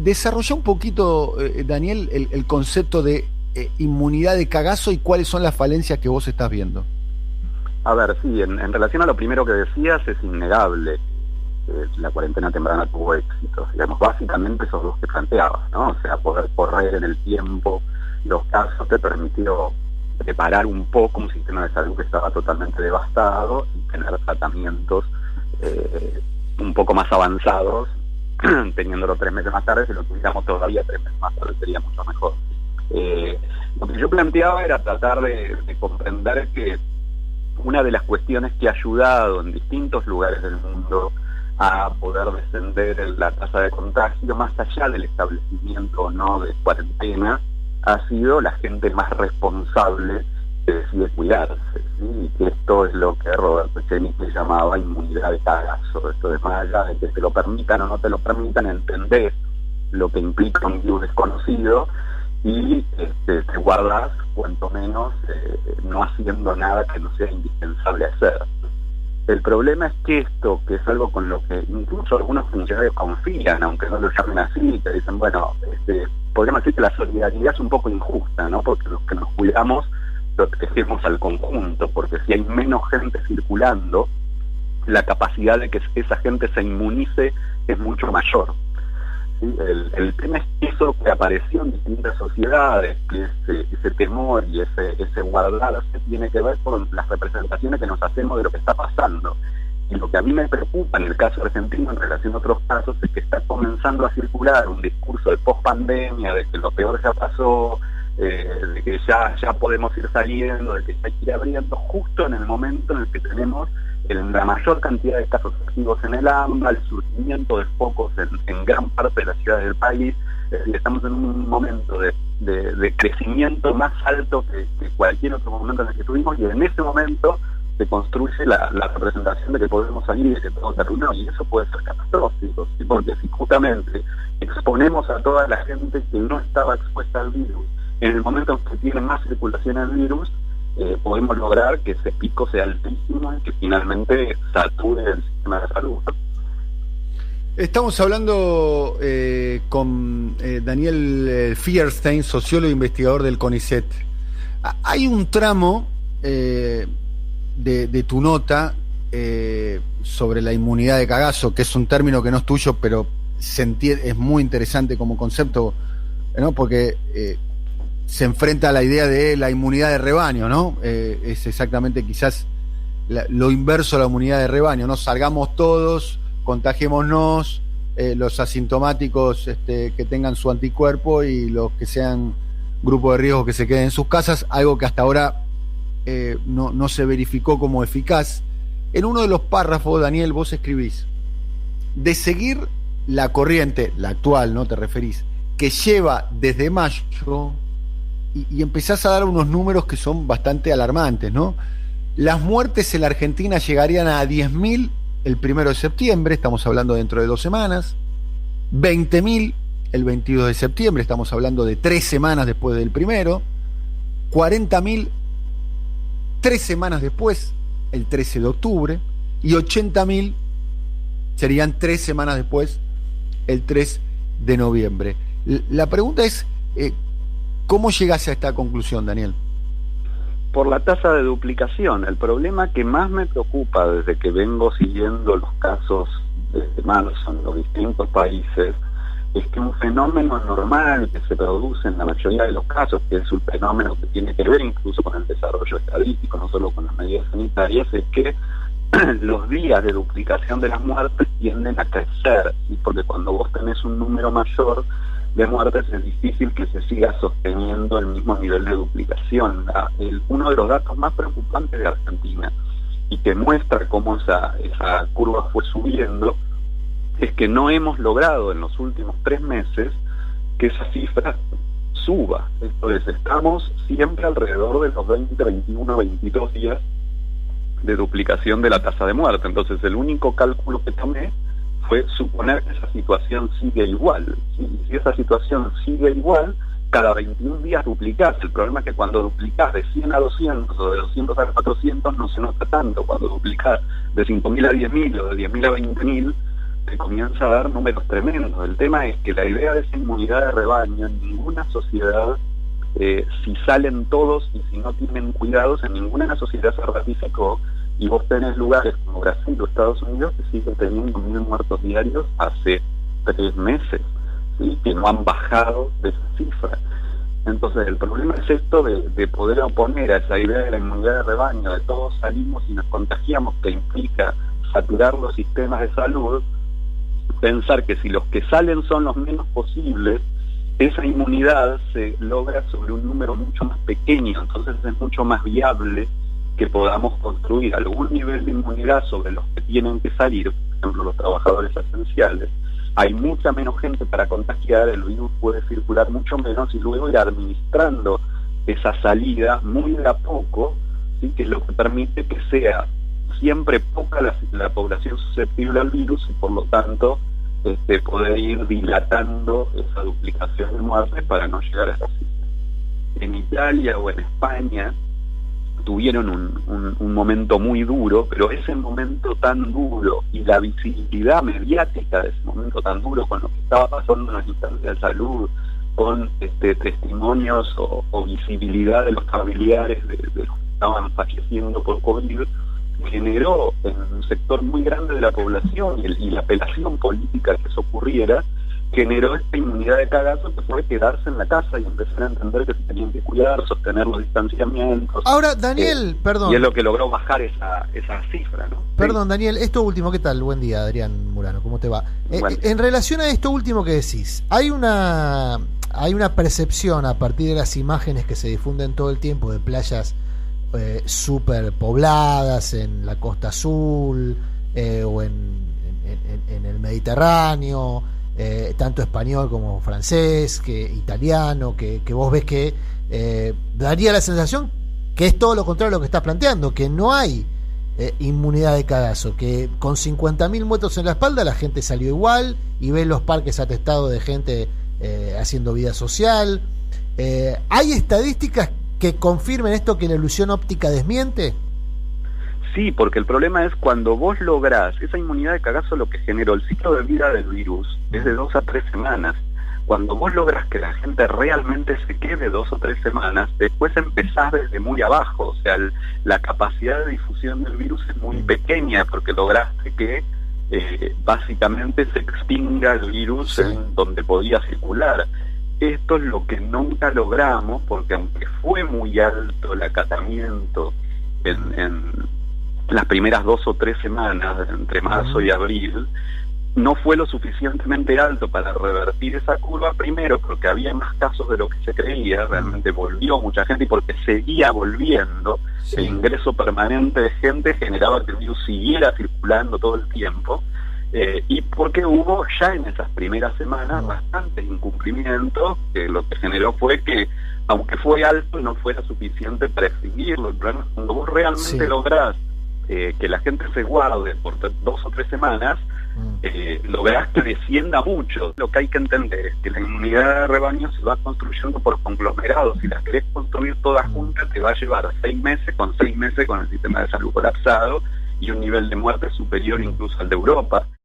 Desarrolla un poquito, Daniel, el concepto de inmunidad de cagazo y cuáles son las falencias que vos estás viendo. A ver, sí, en relación a lo primero que decías, es innegable que la cuarentena temprana tuvo éxito. Digamos, básicamente esos dos que planteabas, ¿no? O sea, poder correr en el tiempo los casos te permitió preparar un poco un sistema de salud que estaba totalmente devastado y tener tratamientos un poco más avanzados, teniéndolo 3 meses más tarde. Si lo tuviéramos todavía 3 meses más tarde sería mucho mejor. Lo que yo planteaba era tratar de comprender que una de las cuestiones que ha ayudado en distintos lugares del mundo a poder descender en la tasa de contagio, más allá del establecimiento o no de cuarentena, ha sido la gente más responsable que decide cuidarse, ¿sí? Y que esto es lo que Roberto Echenique llamaba inmunidad de cagazo. Esto de más allá de que te lo permitan o no te lo permitan, entendés lo que implica un virus desconocido y te guardas, cuanto menos, no haciendo nada que no sea indispensable hacer. El problema es que esto, que es algo con lo que incluso algunos funcionarios confían, aunque no lo llamen así, que dicen, bueno, podríamos decir que la solidaridad es un poco injusta, ¿no? Porque los que nos cuidamos protegemos al conjunto, porque si hay menos gente circulando, la capacidad de que esa gente se inmunice es mucho mayor. ¿Sí? El tema es que eso que apareció en distintas sociedades, que ese temor y ese guardarse tiene que ver con las representaciones que nos hacemos de lo que está pasando. Y lo que a mí me preocupa en el caso argentino en relación a otros casos es que está comenzando a circular un discurso de post-pandemia, de que lo peor ya pasó, de que ya podemos ir saliendo, de que ya hay que ir abriendo, justo en el momento en el que tenemos la mayor cantidad de casos activos en el AMBA, el surgimiento de focos en gran parte de las ciudades del país. Es decir, estamos en un momento de crecimiento más alto que cualquier otro momento en el que tuvimos, y en ese momento se construye la representación de que podemos salir y de que todo terminó, y eso puede ser catastrófico, ¿sí? Porque si justamente exponemos a toda la gente que no estaba expuesta al virus en el momento en que tiene más circulación el virus, podemos lograr que ese pico sea altísimo y que finalmente sature el sistema de salud. Estamos hablando con Daniel Fierstein, sociólogo e investigador del CONICET. Hay un tramo de tu nota sobre la inmunidad de cagazo, que es un término que no es tuyo, pero es muy interesante como concepto, ¿no? Porque se enfrenta a la idea de la inmunidad de rebaño, ¿no? Es exactamente quizás lo inverso a la inmunidad de rebaño, ¿no? Salgamos todos, contagiémonos, los asintomáticos que tengan su anticuerpo y los que sean grupo de riesgo que se queden en sus casas, algo que hasta ahora no se verificó como eficaz. En uno de los párrafos, Daniel, vos escribís: de seguir la corriente, la actual, ¿no? Te referís, que lleva desde mayo, y empezás a dar unos números que son bastante alarmantes, ¿no? Las muertes en la Argentina llegarían a 10.000 el 1 de septiembre, estamos hablando dentro de 2 semanas, 20.000 el 22 de septiembre, estamos hablando de 3 semanas después del primero, 40.000 3 semanas después, el 13 de octubre, y 80.000 serían 3 semanas después, el 3 de noviembre. La pregunta es, ¿cómo llegas a esta conclusión, Daniel? Por la tasa de duplicación. El problema que más me preocupa desde que vengo siguiendo los casos desde marzo en los distintos países es que un fenómeno normal que se produce en la mayoría de los casos, que es un fenómeno que tiene que ver incluso con el desarrollo estadístico, no solo con las medidas sanitarias, es que los días de duplicación de las muertes tienden a crecer, ¿sí? Porque cuando vos tenés un número mayor de muertes es difícil que se siga sosteniendo el mismo nivel de duplicación. Uno de los datos más preocupantes de Argentina y que muestra cómo esa curva fue subiendo es que no hemos logrado en los últimos 3 meses que esa cifra suba. Esto es, estamos siempre alrededor de los 20, 21, 22 días de duplicación de la tasa de muerte. Entonces el único cálculo que tomé fue suponer que esa situación sigue igual. Si esa situación sigue igual, cada 21 días duplicás. El problema es que cuando duplicás de 100 a 200 o de 200 a 400 no se nota tanto. Cuando duplicás de 5.000 a 10.000 o de 10.000 a 20.000, te comienza a dar números tremendos. El tema es que la idea de esa inmunidad de rebaño en ninguna sociedad, si salen todos y si no tienen cuidados, en ninguna sociedad se ratificó, y vos tenés lugares como Brasil o Estados Unidos que siguen teniendo 1.000 muertos diarios hace 3 meses, ¿sí? Que no han bajado de esa cifra. Entonces el problema es esto de poder oponer a esa idea de la inmunidad de rebaño, de todos salimos y nos contagiamos, que implica saturar los sistemas de salud, pensar que si los que salen son los menos posibles, esa inmunidad se logra sobre un número mucho más pequeño, entonces es mucho más viable que podamos construir algún nivel de inmunidad sobre los que tienen que salir, por ejemplo los trabajadores esenciales. Hay mucha menos gente para contagiar, el virus puede circular mucho menos y luego ir administrando esa salida muy de a poco, ¿sí? Que es lo que permite que sea siempre poca la población susceptible al virus y por lo tanto poder ir dilatando esa duplicación de muertes para no llegar a esa cifra. En Italia o en España tuvieron un momento muy duro, pero ese momento tan duro y la visibilidad mediática de ese momento tan duro con lo que estaba pasando en las instancias de salud, con testimonios o visibilidad de los familiares de los que estaban falleciendo por COVID, generó en un sector muy grande de la población y la apelación política que eso ocurriera, generó esta inmunidad de cagazo que fue quedarse en la casa y empezar a entender que se tenían que cuidar, sostener los distanciamientos. Ahora, Daniel, perdón. Y es lo que logró bajar esa cifra, ¿no? Perdón, Sí. Daniel, esto último, ¿qué tal? Buen día, Adrián Murano, ¿cómo te va? Bueno. En relación a esto último que decís, hay una percepción a partir de las imágenes que se difunden todo el tiempo de playas súper pobladas en la Costa Azul o en el Mediterráneo, tanto español como francés, italiano, que vos ves que daría la sensación que es todo lo contrario a lo que estás planteando, que no hay inmunidad de cagazo, que con 50.000 muertos en la espalda la gente salió igual y ves los parques atestados de gente haciendo vida social. ¿Hay estadísticas que confirmen esto que la ilusión óptica desmiente? Sí, porque el problema es cuando vos lográs esa inmunidad de cagazo, lo que generó el ciclo de vida del virus es de 2 a 3 semanas. Cuando vos lográs que la gente realmente se quede 2 o 3 semanas, después empezás desde muy abajo, o sea, la capacidad de difusión del virus es muy pequeña porque lograste que básicamente se extinga el virus en donde podía circular. Esto es lo que nunca logramos, porque aunque fue muy alto el acatamiento en las primeras 2 o 3 semanas, entre marzo y abril, no fue lo suficientemente alto para revertir esa curva, primero porque había más casos de lo que se creía, realmente volvió mucha gente y porque seguía volviendo, el ingreso permanente de gente generaba que el virus siguiera circulando todo el tiempo, y porque hubo ya en esas primeras semanas bastantes incumplimientos, que lo que generó fue que, aunque fue alto, no fuera suficiente para extinguirlo. El problema es cuando vos realmente lográs que la gente se guarde por 2 o 3 semanas, lográs que descienda mucho. Lo que hay que entender es que la inmunidad de rebaño se va construyendo por conglomerados. Si las querés construir todas juntas, te va a llevar 6 meses con el sistema de salud colapsado y un nivel de muerte superior incluso al de Europa.